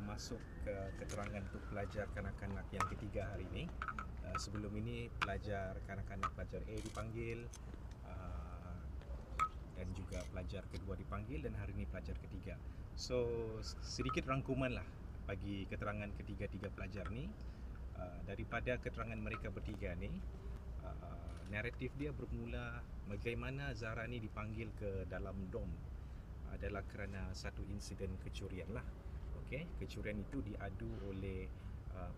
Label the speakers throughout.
Speaker 1: masuk ke keterangan untuk pelajar kanak-kanak yang ketiga hari ini. Sebelum ini pelajar kanak-kanak pelajar A dipanggil, dan juga pelajar kedua dipanggil, dan hari ini pelajar ketiga. So sedikit rangkuman lah bagi keterangan ketiga-tiga pelajar ni. Daripada keterangan mereka bertiga ni, naratif dia bermula bagaimana Zara ni dipanggil ke dalam dom adalah kerana satu insiden kecurian lah. Okey, kecurian itu diadu oleh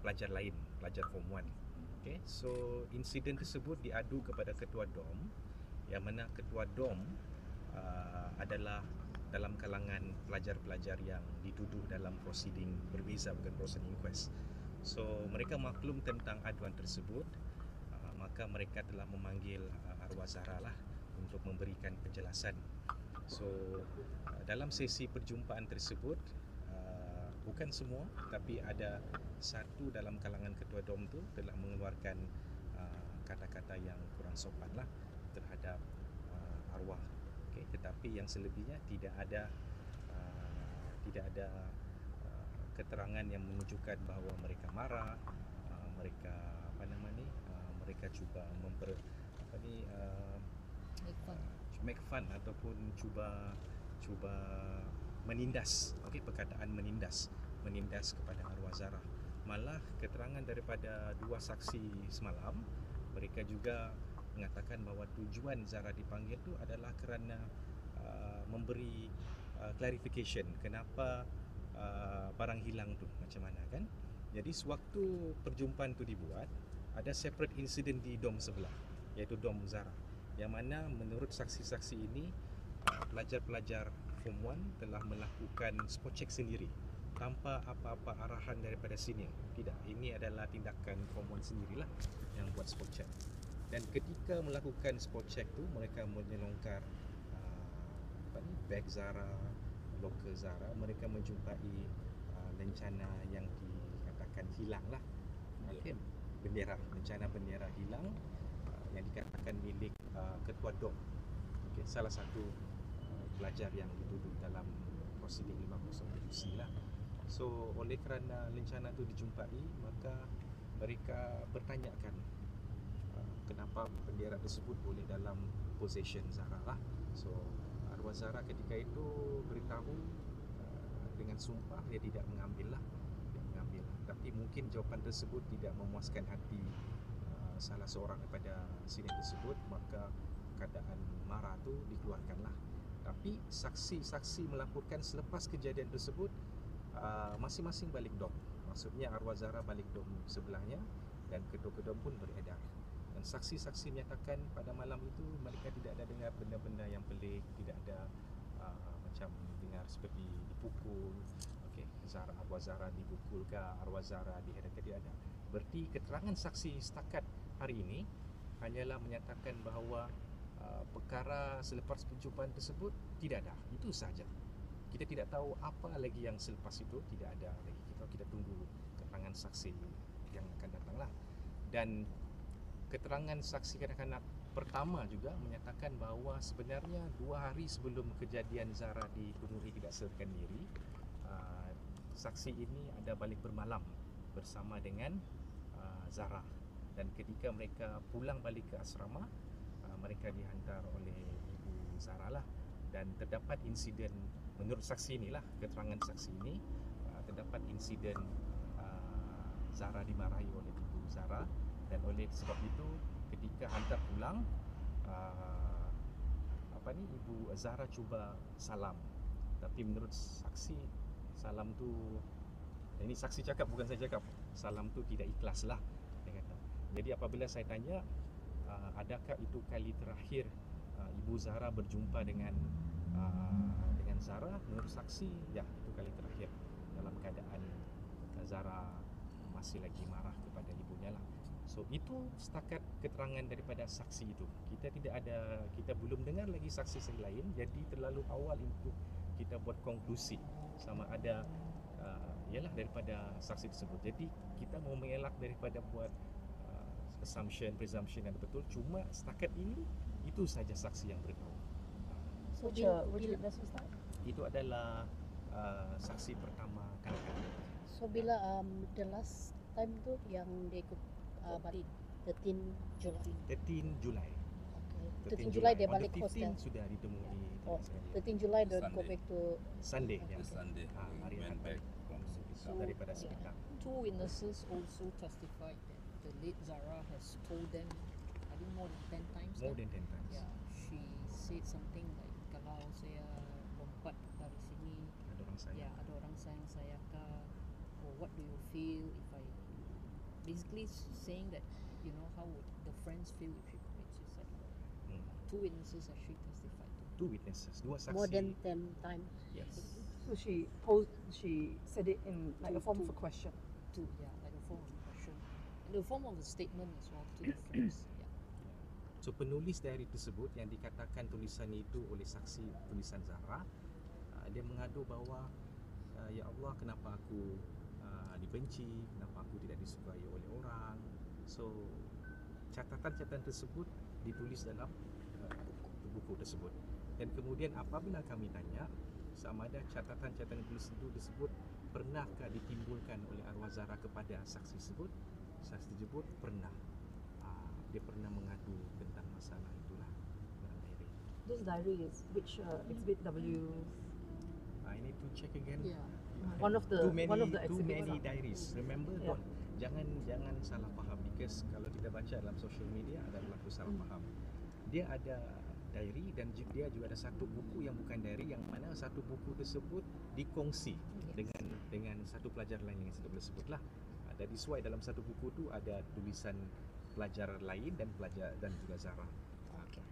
Speaker 1: pelajar lain, pelajar form 1. Okey, so insiden tersebut diadu kepada ketua dom, yang mana ketua dom adalah dalam kalangan pelajar-pelajar yang dituduh dalam prosiding berbeza, bukan prosiding inquest. So mereka maklum tentang aduan tersebut, maka mereka telah memanggil arwah Zara lah untuk memberikan penjelasan. So dalam sesi perjumpaan tersebut, bukan semua, tapi ada satu dalam kalangan ketua dom tu telah mengeluarkan kata-kata yang kurang sopan lah terhadap arwah. Okay, tetapi yang selebihnya tidak ada keterangan yang menunjukkan bahawa mereka marah, mereka mereka cuba make fun ataupun cuba menindas, perkataan menindas kepada arwah Zara. Malah keterangan daripada dua saksi semalam, mereka juga mengatakan bahawa tujuan Zara dipanggil tu adalah kerana memberi clarification kenapa barang hilang tu macam mana kan. Jadi sewaktu perjumpaan tu dibuat, ada separate incident di dom sebelah, iaitu dom Zara, yang mana menurut saksi-saksi ini pelajar-pelajar form 1 telah melakukan spot check sendiri tanpa apa-apa arahan daripada senior. Tidak, ini adalah tindakan form 1 sendirilah yang buat spot check. Dan ketika melakukan spot check tu, mereka menyelongkar beg Zara, loker Zara. Mereka menjumpai lencana yang dikatakan hilang lah. Okay. Lencana bendera hilang yang dikatakan milik ketua dom. Okay. Salah satu pelajar yang dituduh dalam prosiding 507C lah. So oleh kerana lencana tu dijumpai, maka mereka bertanyakan kenapa bendera tersebut boleh dalam possession Zara lah. So arwah Zara ketika itu beritahu dengan sumpah dia tidak mengambil lah. Tapi mungkin jawapan tersebut tidak memuaskan hati salah seorang daripada senior tersebut, maka keadaan marah tu dikeluarkanlah. Tapi saksi-saksi melaporkan selepas kejadian tersebut, masing-masing balik dom. Maksudnya arwah Zara balik dom sebelahnya dan ketua dom pun beredar. Dan saksi-saksi menyatakan pada malam itu mereka tidak ada dengar benda-benda yang pelik, tidak ada macam dengar seperti dipukul. Okey, arwah Zara dipukul ke, arwah Zara dihadap, tidak ada. Berarti keterangan saksi setakat hari ini hanyalah menyatakan bahawa perkara selepas perjumpaan tersebut tidak ada. Itu sahaja. Kita tidak tahu apa lagi yang selepas itu, tidak ada lagi. Kita tunggu keterangan saksi yang akan datanglah. Dan keterangan saksi kanak-kanak pertama juga menyatakan bahawa sebenarnya 2 hari sebelum kejadian Zara dipenuhi tidak sadarkan diri, saksi ini ada balik bermalam bersama dengan Zara. Dan ketika mereka pulang balik ke asrama, mereka dihantar oleh ibu Zara lah. Dan terdapat insiden, menurut saksi inilah, keterangan saksi ini, terdapat insiden Zara dimarahi oleh ibu Zara. Dan oleh sebab itu ketika hantar pulang, ibu Zara cuba salam. Tapi menurut saksi, salam tu, ini saksi cakap, bukan saya cakap, salam tu tidak ikhlas lah, dia kata. Jadi apabila saya tanya, adakah itu kali terakhir ibu Zara berjumpa dengan Zara, menurut saksi, ya, itu kali terakhir dalam keadaan Zara masih lagi marah kepada ibunya lah. So itu setakat keterangan daripada saksi itu. Kita belum dengar lagi saksi lain, jadi terlalu awal untuk kita buat konklusi sama ada ialah daripada saksi tersebut. Jadi kita mau mengelak daripada buat assumption, presumption yang betul. Cuma setakat ini itu saja saksi yang beritahu.
Speaker 2: Which witness was that?
Speaker 1: Itu adalah saksi pertama kanak-kanak.
Speaker 2: So bila the last time tu yang dia ikut balik 13 Julai.
Speaker 1: 13 Julai.
Speaker 2: Okay. 13 Julai dia
Speaker 1: On
Speaker 2: balik
Speaker 1: the
Speaker 2: hostel.
Speaker 1: 15 sudah ditemui di
Speaker 2: Oh,
Speaker 1: Australia.
Speaker 2: 13 July they go
Speaker 3: Sunday.
Speaker 2: back to
Speaker 1: Sunday,
Speaker 2: Okay.
Speaker 1: ya.
Speaker 3: The Sunday
Speaker 1: Hari
Speaker 3: went
Speaker 1: Ahad
Speaker 3: back from
Speaker 4: So,
Speaker 1: daripada
Speaker 4: yeah.
Speaker 1: Sepitang.
Speaker 4: Two witnesses also testified that the late Zara has told them, I think more than 10 times.
Speaker 1: More
Speaker 4: kan?
Speaker 1: than 10 times.
Speaker 4: Yeah, she said something like, kalau saya lompat dari sini,
Speaker 1: Ada orang saya.
Speaker 4: ya ada orang sayang saya kah, or what do you feel if I, basically saying that, you know, how would the friends feel if she commits suicide.
Speaker 1: Hmm.
Speaker 4: Two witnesses actually testified to.
Speaker 1: Two witnesses, dua saksi.
Speaker 2: more than 10 times.
Speaker 1: Yes.
Speaker 5: So she said it in like a form of a question.
Speaker 4: Two, yeah, like a form of a question, and a form of a statement as well to the friends. Yeah.
Speaker 1: So penulis diary tersebut yang dikatakan tulisan itu oleh saksi tulisan Zahra, dia mengadu bahawa ya Allah, kenapa aku dibenci, kenapa aku tidak disukai oleh orang. So catatan-catatan tersebut ditulis dalam buku tersebut. Dan kemudian apabila kami tanya sama ada catatan-catatan tulis itu tersebut pernahkah ditimbulkan oleh arwah Zahra kepada saksi tersebut, saksi tersebut pernah. Dia pernah mengadu tentang masalah itulah dalam diary.
Speaker 5: This diary is which exhibit W?
Speaker 1: I need to check again.
Speaker 4: Yeah.
Speaker 5: One of the
Speaker 1: too many
Speaker 5: exhibits.
Speaker 1: diaries. Remember,
Speaker 5: Yeah.
Speaker 1: jangan salah faham, because kalau kita baca dalam social media ada berlaku salah faham. Dia ada diary dan dia juga ada satu buku yang bukan diary, yang mana satu buku tersebut dikongsi dengan satu pelajar lain yang saya boleh sebutlah. Dan disuai dalam satu buku tu ada tulisan pelajar lain dan juga Zahra.
Speaker 2: Okay.